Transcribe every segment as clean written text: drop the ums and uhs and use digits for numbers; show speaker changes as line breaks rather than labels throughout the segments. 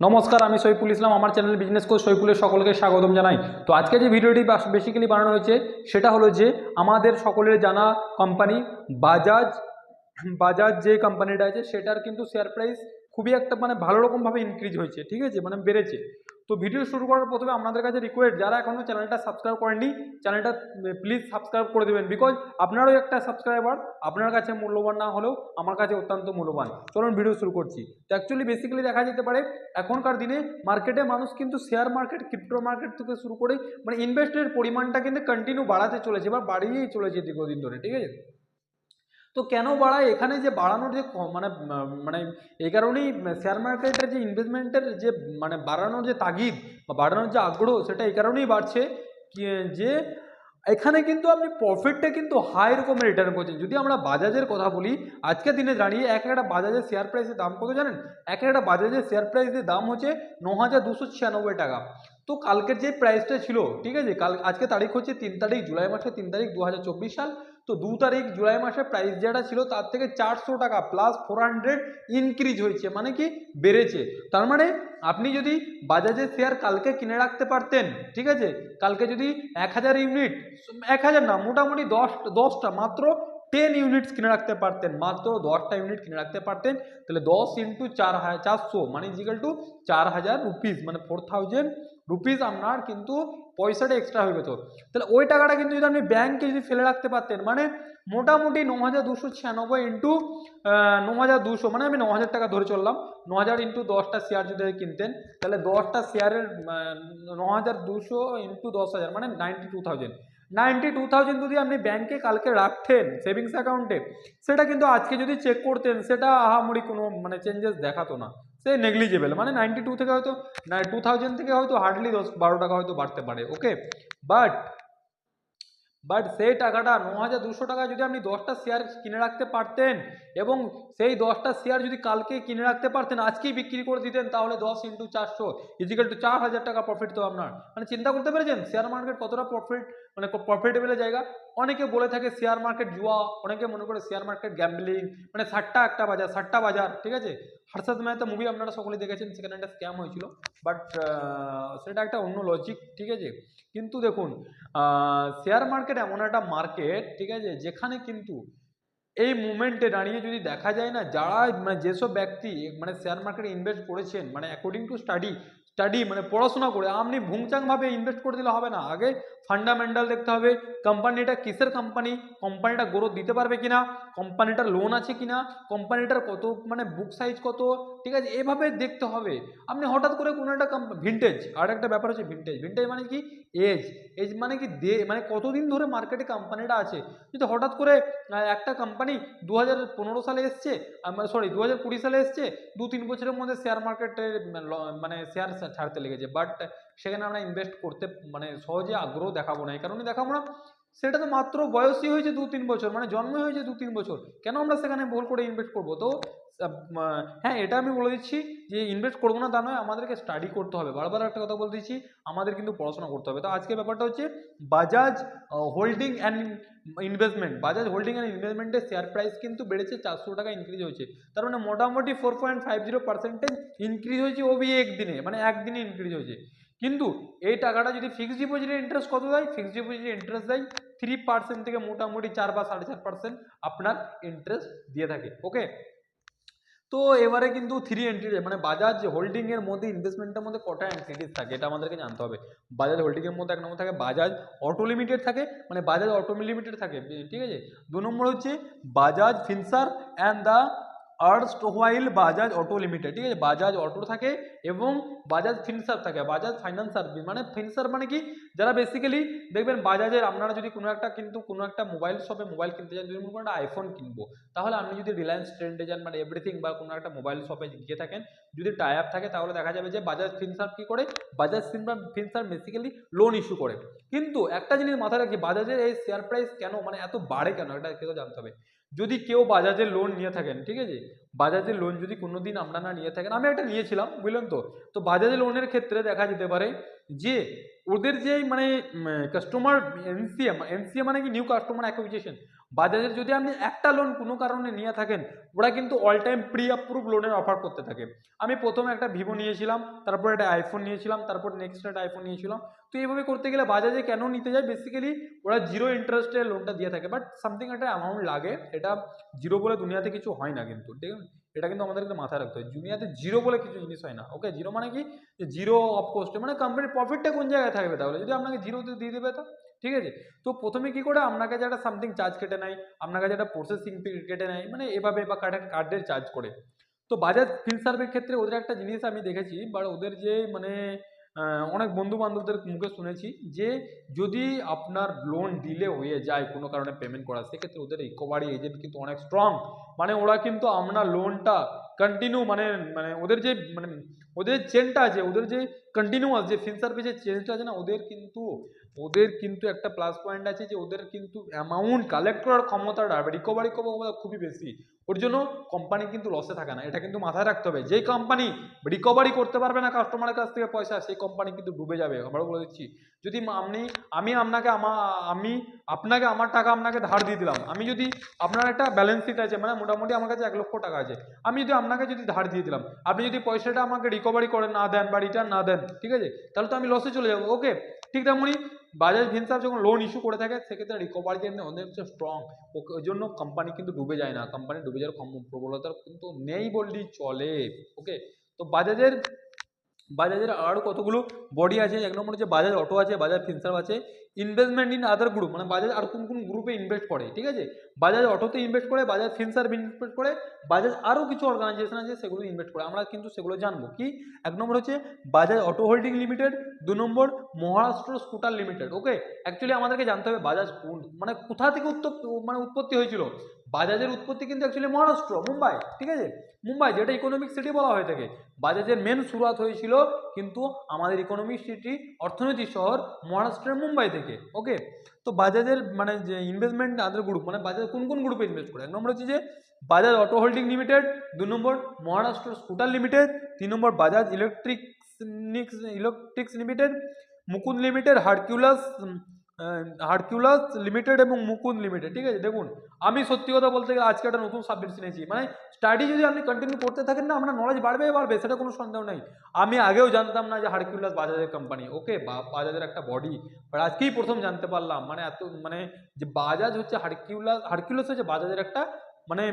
নমস্কার, আমি সৈফুল ইসলাম। আমার চ্যানেল বিজনেস কোচ সৈফুলের সকলকে স্বাগতম জানাই। তো আজকে যে ভিডিওটি বেসিক্যালি বানানো হয়েছে সেটা হলো যে আমাদের সকলের জানা কোম্পানি বাজাজ বাজাজ যে কোম্পানিটা আছে সেটার কিন্তু শেয়ার প্রাইস খুবই একটা ভালো রকমভাবে ইনক্রিজ হয়েছে, ঠিক আছে, বেড়েছে। তো ভিডিও শুরু করার প্রথমে আপনাদের কাছে রিকোয়েস্ট, যারা এখনও চ্যানেলটা সাবস্ক্রাইব করেননি চ্যানেলটা প্লিজ সাবস্ক্রাইব করে দেবেন, বিকজ আপনারও একটা সাবস্ক্রাইবার আপনার কাছে মূল্যবান না হলেও আমার কাছে অত্যন্ত মূল্যবান। চলুন ভিডিও শুরু করছি। তো অ্যাকচুয়ালি বেসিক্যালি দেখা যেতে পারে এখনকার দিনে মার্কেটে মানুষ কিন্তু শেয়ার মার্কেট, ক্রিপ্টো মার্কেট থেকে শুরু করে ইনভেস্টের পরিমাণটা কিন্তু কন্টিনিউ বাড়াতে চলেছে বা বাড়িয়েই চলেছে দীর্ঘদিন ধরে, ঠিক আছে। তো কেন বাড়ায়, এখানে যে বাড়ানোর যে মানে এই কারণেই শেয়ার মার্কেটের যে ইনভেস্টমেন্টের যে বাড়ানোর যে তাগিদ বা বাড়ানোর যে আগ্রহ সেটা এই কারণেই বাড়ছে যে এখানে কিন্তু আপনি প্রফিটটা কিন্তু হাই রকমের রিটার্ন করছেন। যদি আমরা বাজাজের কথা বলি, আজকের দিনে দাঁড়িয়ে এক একটা বাজাজের শেয়ার প্রাইসের দাম কত জানেন? এক একটা বাজাজের শেয়ার প্রাইসের দাম হচ্ছে 9,296 টাকা। তো কালকের যে প্রাইসটা ছিল, ঠিক আছে, আজকে তারিখ হচ্ছে 3 তারিখ জুলাই মাসের 3 তারিখ 2024 সাল। তো 2 তারিখ জুলাই মাসে প্রাইস যেটা ছিল তার থেকে 400 টাকা প্লাস 400 ইনক্রিজ হয়েছে, মানে কি বেড়েছে। তার মানে আপনি যদি বাজাজের শেয়ার কালকে কিনে রাখতে পারতেন, ঠিক আছে, কালকে যদি 1000 ইউনিট, 1000 না, মোটামুটি দশটা মাত্র 10 ইউনিটস কিনে রাখতে পারতেন, মাত্র 10টা ইউনিট কিনে রাখতে পারতেন, তাহলে 10 ইন্টু 400 মানে ইজিক্যাল টু 4000 রুপিস, মানে 4000 রুপিস আপনার কিন্তু পয়সাটা এক্সট্রা হয়ে যেত। তাহলে ওই টাকাটা কিন্তু যদি আপনি ব্যাংকে যদি ফেলে রাখতে পারতেন, মানে মোটামুটি 9,296 ইন্টু 9,200, মানে আমি 9,000 টাকা ধরে চললাম, 9,000 ইন্টু 10টা শেয়ার যদি কিনতেন, তাহলে 10টা শেয়ারের 9,200 ইন্টু 10,000 মানে 92,000 যদি আপনি ব্যাংকে কালকে রাখতেন সেভিংস অ্যাকাউন্টে, সেটা কিন্তু আজকে যদি চেক করতেন সেটা আহামরি কোনো চেঞ্জেস দেখাতো না, সে নেগলিজেবল, মানে 92 থেকে হয়তো 2000 থেকে হয়তো হার্ডলি 10-12 টাকা হয়তো বাড়তে পারে, ওকে। বাট সেই টাকাটা 9,200 টাকা যদি আপনি 10টা শেয়ার কিনে রাখতে পারতেন এবং সেই 10টা শেয়ার যদি কালকে কিনে রাখতে পারতেন, আজকেই বিক্রি করে দিতেন, তাহলে 10 ইন্টু 400 ইজিক্যাল টু 4,000 টাকা প্রফিট তো আপনার। চিন্তা করতে পেরেছেন শেয়ার মার্কেট কতটা প্রফিটেবল জায়গা। অনেকে বলে থাকে শেয়ার মার্কেট জুয়া, অনেকে মনে করে শেয়ার মার্কেট গ্যাম্বলিং, সাট্টা বাজার, ঠিক আছে। হর্ষদ মেহতা মুভি আপনারা সকলে দেখেছেন, সেখানে একটা স্ক্যাম হয়েছিল, বাট সেটা একটা অন্য লজিক, ঠিক আছে। কিন্তু দেখুন, শেয়ার মার্কেট এমন একটা মার্কেট, ঠিক আছে, যেখানে কিন্তু এই মুভমেন্টে দাঁড়িয়ে যদি দেখা যায় না, যারা যেসব ব্যক্তি শেয়ার মার্কেটে ইনভেস্ট করেছেন, অ্যাকর্ডিং টু স্টাডি পড়াশোনা করে আপনি ভুংচাংভাবে ইনভেস্ট করে দিলে হবে না। আগে ফান্ডামেন্টাল দেখতে হবে, কোম্পানিটা কিসের কোম্পানি, কোম্পানিটা গ্রোথ দিতে পারবে কিনা, কোম্পানিটার লোন আছে কিনা, কোম্পানিটার কত বুক সাইজ কত, ঠিক আছে, এভাবে দেখতে হবে। আপনি হঠাৎ করে কোনো একটা ভিন্টেজ, আর একটা ব্যাপার হচ্ছে ভিন্টেজ মানে কি, এজ এজ মানে কি কতদিন ধরে মার্কেটে কোম্পানিটা আছে। যদি হঠাৎ করে একটা কোম্পানি 2015 সালে এসছে, সরি 2020 সালে এসছে, 2-3 বছরের মধ্যে শেয়ার মার্কেটের শেয়ার ছাড়তে লেগেছে, বাট সেখানে আমরা ইনভেস্ট করতে সহজে আগ্রহ দেখাবো না। এই কারণে দেখাবো না, সেটা তো মাত্র বয়সই হয়েছে 2-3 বছর, জন্ম হয়েছে 2-3 বছর, কেন আমরা সেখানে ভুল করে ইনভেস্ট করবো? তো হ্যাঁ, এটা আমি বলে দিচ্ছি যে ইনভেস্ট করবো না তা নয়, আমাদেরকে স্টাডি করতে হবে। বারবার একটা কথা বলতে দিচ্ছি, আমাদের কিন্তু পড়াশোনা করতে হবে। তো আজকের ব্যাপারটা হচ্ছে Bajaj holding and investment. Bajaj holding and ইনভেস্টমেন্টের শেয়ার প্রাইস কিন্তু বেড়েছে, 400 টাকা ইনক্রিজ হয়েছে, তার মোটামুটি 4.50% ইনক্রিজ হয়েছে ওবি একদিনে, একদিনে ইনক্রিজ হয়েছে। কিন্তু এই টাকাটা যদি ফিক্সড ডিপোজিটের ইন্টারেস্ট কত দেয়, ফিক্সড ডিপোজিটের ইন্টারেস্ট দেয় 3% থেকে মোটামুটি 4 বা 4.5% আপনার ইন্টারেস্ট দিয়ে থাকে, ওকে। তো এবারে কিন্তু 3 এন্ট্রি বাজাজ হোল্ডিং এর মধ্যে ইনভেস্টমেন্টের মধ্যে কটা এন্টিটিস থাকে এটা আমাদেরকে জানতে হবে। বাজাজ হোল্ডিং এর মধ্যে 1 নম্বর থাকে বাজাজ অটো লিমিটেড থাকে, বাজাজ অটো লিমিটেড থাকে, ঠিক আছে। 2 নম্বর হচ্ছে Bajaj Finserv and the erstwhile Bajaj auto limited, ঠিক আছে, বাজাজ অটো থাকে এবং বাজাজ ফিনসার থাকে, বাজাজ ফাইন্যান্স সার্ভিস। ফিনসার কি, যারা বেসিক্যালি দেখবেন বাজাজের, আপনারা যদি কোনো একটা মোবাইল শপে মোবাইল কিনতে যান, যদি কোনো একটা আইফোন কিনবো, তাহলে আপনি যদি রিলায়েন্স ট্রেন্ডে যান, এভরিথিং বা কোনো একটা মোবাইল শপে গিয়ে থাকেন, যদি টাই আপ থাকে, তাহলে দেখা যাবে যে বাজাজ ফিনসার কি করে, বাজাজ ফিনসার বেসিক্যালি লোন ইস্যু করে। কিন্তু একটা জিনিস মাথায় রাখি, বাজাজের এই শেয়ার প্রাইস কেন এত বাড়ে কেন, এটা কেউ জানতে হবে। যদি কেউ বাজাজের লোন নিয়ে থাকেন, ঠিক আছে, বাজাজের লোন যদি কোনোদিন আপনারা নিয়ে থাকেন, আমি একটা নিয়েছিলাম, বুঝলেন তো। তো বাজাজের লোনের ক্ষেত্রে দেখা যেতে পারে যে ওদের যে কাস্টমার এনসিএ কি নিউ কাস্টমার অ্যাকুইজিশন, বাজাজের যদি আপনি একটা লোন কোনো কারণে নিয়ে থাকেন, ওরা কিন্তু অল টাইম প্রি অ্যাপ্রুভ লোনের অফার করতে থাকে। আমি প্রথমে একটা ভিভো নিয়েছিলাম, তারপর একটা আইফোন নিয়েছিলাম, তারপর নেক্সট একটা আইফোন নিয়েছিলাম। তো এইভাবে করতে গেলে বাজাজে কেন নিতে যায়, বেসিক্যালি ওরা জিরো ইন্টারেস্টে লোনটা দিয়ে থাকে, বাট সামথিং একটা অ্যামাউন্ট লাগে। এটা জিরো বলে দুনিয়াতে কিছু হয় না কিন্তু, ঠিক আছে, এটা কিন্তু আমাদেরকে মাথায় রাখতে হয়। দুনিয়াতে জিরো বলে কিছু জিনিস হয় না। ওকে, জিরো মানে কি, যে জিরো অফ কস্টে, মানে কোম্পানির প্রফিটটা কোন জায়গায় থাকবে তাহলে যদি আপনাকে জিরোতে দিয়ে দেবে তো, ঠিক আছে। তো প্রথমে কি করে আপনার কাছে একটা সামথিং চার্জ কেটে নেয়, আপনার কাছে একটা প্রসেসিং ফি কেটে নেয়, মানে এভাবে, বা কার্ডের চার্জ করে। তো বাজাজ ফিনসার্ভের ক্ষেত্রে ওদের একটা জিনিস আমি দেখেছি, বা ওদের যে মানে অনেক বন্ধু বান্ধবদের মুখে শুনেছি, যে যদি আপনার লোন ডিলে হয়ে যায় কোনো কারণে পেমেন্ট করা, সেক্ষেত্রে ওদের রিকভারি এজেন্ট কিন্তু অনেক স্ট্রং। মানে ওরা কিন্তু আপনার লোনটা কন্টিনিউ, মানে মানে ওদের যে মানে ওদের চেনটা আছে, ওদের যে কন্টিনিউয়াস যে ফিনসার্ভিসের চেনটা আছে না, ওদের কিন্তু একটা প্লাস পয়েন্ট আছে, যে ওদের কিন্তু অ্যামাউন্ট কালেক্ট করার ক্ষমতাটা, রিকভারি ক্ষমতা খুবই বেশি। ওর জন্য কোম্পানি কিন্তু লসে থাকে না, এটা কিন্তু মাথায় রাখতে হবে। যেই কোম্পানি রিকভারি করতে পারবে না কাস্টমারের কাছ থেকে পয়সা, সেই কোম্পানি কিন্তু ডুবে যাবে, আমরাও বলে দিচ্ছি। যদি আমি আপনাকে আমার টাকা আপনাকে ধার দিয়ে দিলাম, আমি যদি, আপনার একটা ব্যালেন্স শিট আছে, মানে মোটামুটি আমার কাছে 1 লক্ষ টাকা আছে, আমি যদি আপনাকে যদি ধার দিয়ে দিলাম, আপনি যদি পয়সাটা আমাকে রিকভারি করে না দেন বা রিটার্ন না দেন, ঠিক আছে, তাহলে তো আমি লসে চলে যাবো। ওকে, ঠিক তেমনই বাজাজ ফিনসার্ভ যখন লোন ইস্যু করে থাকে, সেক্ষেত্রে রিকভারি জন্য অনেক স্ট্রং। ওই জন্য কোম্পানি কিন্তু ডুবে যায় না, কোম্পানি ডুবে যাওয়ার প্রবলতা কিন্তু নেই বললেই চলে। ওকে, তো বাজাজের আরও কতগুলো বডি আছে। 1 নম্বর হচ্ছে বাজাজ অটো আছে, বাজাজ ফিনসার্ভ আছে। ইনভেস্টমেন্ট ইন আদার গ্রুপ, মানে বাজাজ আর কোন কোন গ্রুপে ইনভেস্ট করে, ঠিক আছে। বাজাজ অটোতে ইনভেস্ট করে, বাজাজ ফিনসার্ভ ইনভেস্ট করে, বাজাজ আরও কিছু অর্গানাইজেশন আছে সেগুলো ইনভেস্ট করে। আমরা কিন্তু সেগুলো জানবো কি। 1 নম্বর হচ্ছে বাজাজ অটো হোল্ডিং লিমিটেড, 2 নম্বর মহারাষ্ট্র স্কুটার লিমিটেড। ওকে, অ্যাকচুয়ালি আমাদেরকে জানতে হবে বাজাজ কোন, মানে কোথা থেকে উৎপত্তি হয়েছিল। বাজাজের উৎপত্তি কিন্তু অ্যাকচুয়ালি মহারাষ্ট্র, মুম্বাই, ঠিক আছে, মুম্বাই, যেটা ইকোনমিক সিটি বলা হয়ে থাকে। বাজাজের মেন শুরুয়াত হয়েছিল কিন্তু আমাদের ইকোনমিক সিটি, অর্থনৈতিক শহর মহারাষ্ট্রের মুম্বাই থেকে। ওকে, তো বাজাজের মানে যে ইনভেস্টমেন্ট আদার গ্রুপ, মানে বাজাজ কোন কোন গ্রুপে ইনভেস্ট করে। 1 নম্বর হচ্ছে যে বাজাজ অটো হোল্ডিং লিমিটেড, 2 নম্বর মহারাষ্ট্র স্কুটার লিমিটেড, 3 নম্বর Bajaj electrics limited, Mukand limited, Hercules limited এবং মুকুন্দ লিমিটেড, ঠিক আছে। দেখুন, আমি সত্যি কথা বলতে গেলে আজকে একটা নতুন সাবজেক্ট শুনেছি, মানে স্টাডি যদি আপনি কন্টিনিউ করতে থাকেন না, আপনার নলেজ বাড়বে, সেটা কোনো সন্দেহ নেই। আমি আগেও জানতাম না যে হারকিউলাস বাজাজের কোম্পানি। ওকে, বাজাজের একটা বডি, বাট আজকেই প্রথম জানতে পারলাম, মানে এত মানে যে বাজাজ হচ্ছে হারকিউলাস হচ্ছে বাজাজের একটা মানে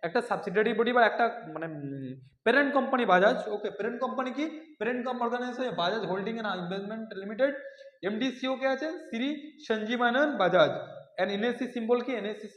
একটা সাবসিডিয়ারি বডি, বা একটা মানে parent company Bajaj. Okay, parent company কি, parent organisation Bajaj holding and investment limited. MD CEO কে আছে Shri Sanjivnayan Bajaj, and NSC symbol কি, এনএসসি